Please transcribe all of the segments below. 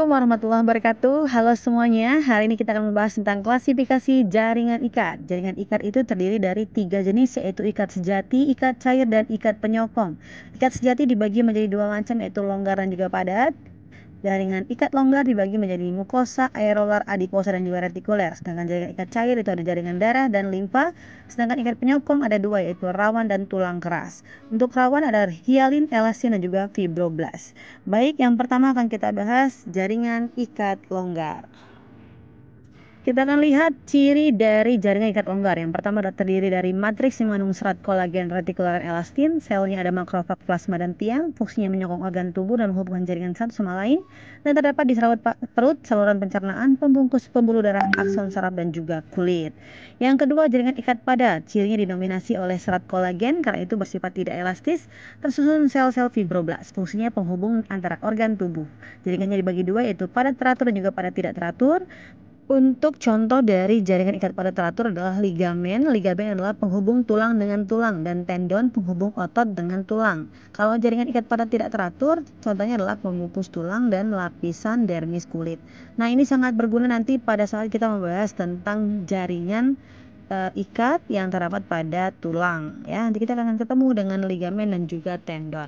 Assalamualaikum warahmatullahi wabarakatuh. Halo semuanya, hari ini kita akan membahas tentang klasifikasi jaringan ikat. Jaringan ikat itu terdiri dari 3 jenis, yaitu ikat sejati, ikat cair, dan ikat penyokong. Ikat sejati dibagi menjadi 2 macam, yaitu longgar dan juga padat. Jaringan ikat longgar dibagi menjadi mukosa, aerolar, adiposa, dan juga retikuler. Sedangkan jaringan ikat cair itu ada jaringan darah dan limfa. Sedangkan ikat penyokong ada 2, yaitu rawan dan tulang keras. Untuk rawan ada hialin, elastin, dan juga fibroblast. Baik, yang pertama akan kita bahas jaringan ikat longgar. Kita akan lihat ciri dari jaringan ikat longgar. Yang pertama terdiri dari matriks yang mengandung serat kolagen, retikuler, dan elastin. Selnya ada makrofag, plasma, dan tiang. Fungsinya menyokong organ tubuh dan menghubungkan jaringan satu sama lain. Dan terdapat di saluran perut, saluran pencernaan, pembungkus pembuluh darah, akson saraf, dan juga kulit. Yang kedua, jaringan ikat padat. Cirinya didominasi oleh serat kolagen, karena itu bersifat tidak elastis. Tersusun sel-sel fibroblast. Fungsinya penghubung antara organ tubuh. Jaringannya dibagi 2, yaitu padat teratur dan juga padat tidak teratur. Untuk contoh dari jaringan ikat padat teratur adalah ligamen. Ligamen adalah penghubung tulang dengan tulang, dan tendon penghubung otot dengan tulang. Kalau jaringan ikat padat tidak teratur, contohnya adalah pemupus tulang dan lapisan dermis kulit. Nah, ini sangat berguna nanti pada saat kita membahas tentang jaringan ikat yang terdapat pada tulang. Ya, nanti kita akan ketemu dengan ligamen dan juga tendon.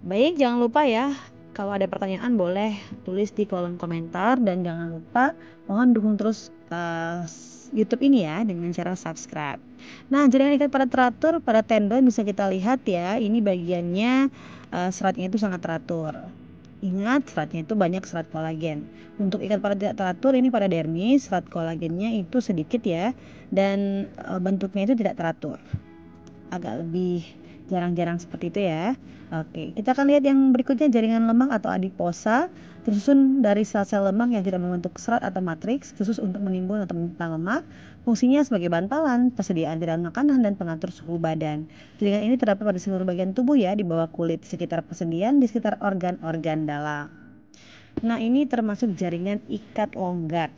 Baik, jangan lupa ya. Kalau ada pertanyaan boleh tulis di kolom komentar, dan jangan lupa mohon dukung terus YouTube ini ya dengan cara subscribe. Nah, jaringan ikat padat teratur pada tendon bisa kita lihat ya, ini bagiannya seratnya itu sangat teratur. Ingat, seratnya itu banyak serat kolagen. Untuk ikat padat tidak teratur ini pada dermis, serat kolagennya itu sedikit ya, dan bentuknya itu tidak teratur. Agak lebih jarang-jarang seperti itu ya. Oke, kita akan lihat yang berikutnya, jaringan lemak atau adiposa. Tersusun dari sel-sel lemak yang tidak membentuk serat atau matriks, khusus untuk menimbun atau menyimpan lemak. Fungsinya sebagai bantalan, persediaan cairan makanan, dan pengatur suhu badan. Jaringan ini terdapat pada seluruh bagian tubuh ya, di bawah kulit, sekitar persendian, di sekitar organ-organ dalam. Nah, ini termasuk jaringan ikat longgar.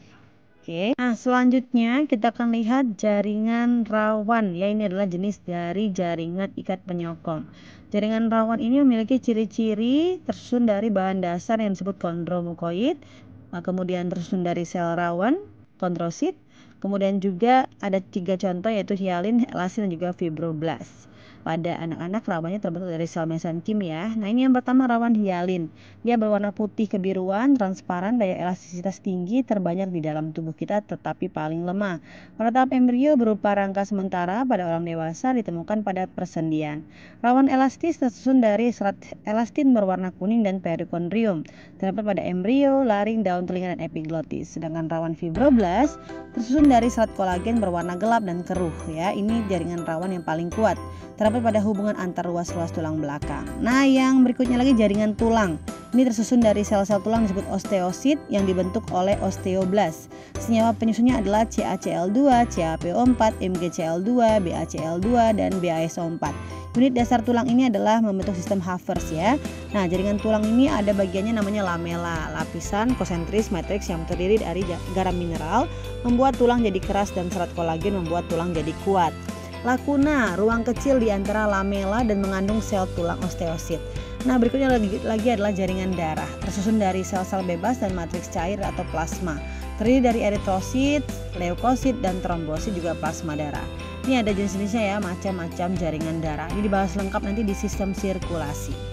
Oke. Nah, selanjutnya kita akan lihat jaringan rawan. Ya, ini adalah jenis dari jaringan ikat penyokong. Jaringan rawan ini memiliki ciri-ciri tersusun dari bahan dasar yang disebut kondromukoid, kemudian tersusun dari sel rawan, kondrosit, kemudian juga ada 3 contoh, yaitu hialin, elastin, dan juga fibroblast. Pada anak-anak rawannya terbentuk dari sel mesenkim ya. Nah, ini yang pertama, rawan hialin. Dia berwarna putih kebiruan, transparan, daya elastisitas tinggi, terbanyak di dalam tubuh kita tetapi paling lemah. Pada tahap embrio berupa rangka sementara, pada orang dewasa ditemukan pada persendian. Rawan elastis tersusun dari serat elastin berwarna kuning dan perikondrium. Terdapat pada embrio, laring, daun telinga, dan epiglotis. Sedangkan rawan fibroblast tersusun dari serat kolagen berwarna gelap dan keruh ya. Ini jaringan rawan yang paling kuat. Terdapat pada hubungan antar ruas-ruas tulang belakang. Nah, yang berikutnya lagi jaringan tulang. Ini tersusun dari sel-sel tulang disebut osteosit yang dibentuk oleh osteoblast. Senyawa penyusunnya adalah CaCl2, CaPO4, MgCl2, BaCl2, dan BaSO4. Unit dasar tulang ini adalah membentuk sistem Havertz ya. Nah, jaringan tulang ini ada bagiannya namanya lamela, lapisan konsentris matriks yang terdiri dari garam mineral, membuat tulang jadi keras, dan serat kolagen membuat tulang jadi kuat. Lakuna, ruang kecil di antara lamela dan mengandung sel tulang osteosit. Nah, berikutnya lagi adalah jaringan darah. Tersusun dari sel-sel bebas dan matriks cair atau plasma. Terdiri dari eritrosit, leukosit, dan trombosit, juga plasma darah. Ini ada jenis-jenisnya ya, macam-macam jaringan darah. Ini dibahas lengkap nanti di sistem sirkulasi.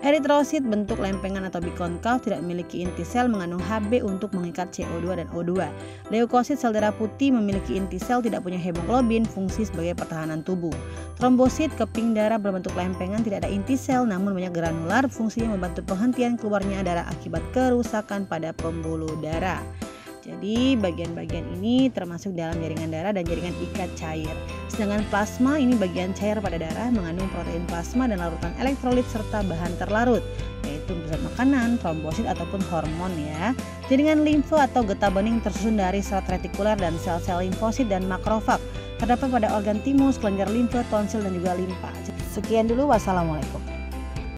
Eritrosit bentuk lempengan atau bikonkav, tidak memiliki inti sel, mengandung Hb untuk mengikat CO2 dan O2. Leukosit, sel darah putih, memiliki inti sel, tidak punya hemoglobin, fungsi sebagai pertahanan tubuh. Trombosit, keping darah berbentuk lempengan, tidak ada inti sel namun banyak granular, fungsinya membantu penghentian keluarnya darah akibat kerusakan pada pembuluh darah. Jadi bagian-bagian ini termasuk dalam jaringan darah dan jaringan ikat cair. Sedangkan plasma ini bagian cair pada darah, mengandung protein plasma dan larutan elektrolit serta bahan terlarut, yaitu zat makanan, trombosit, ataupun hormon ya. Jaringan limfa atau getah bening tersusun dari serat retikuler dan sel-sel limfosit dan makrofag. Terdapat pada organ timus, kelenjar limfa, tonsil, dan juga limpa. Sekian dulu, wassalamualaikum.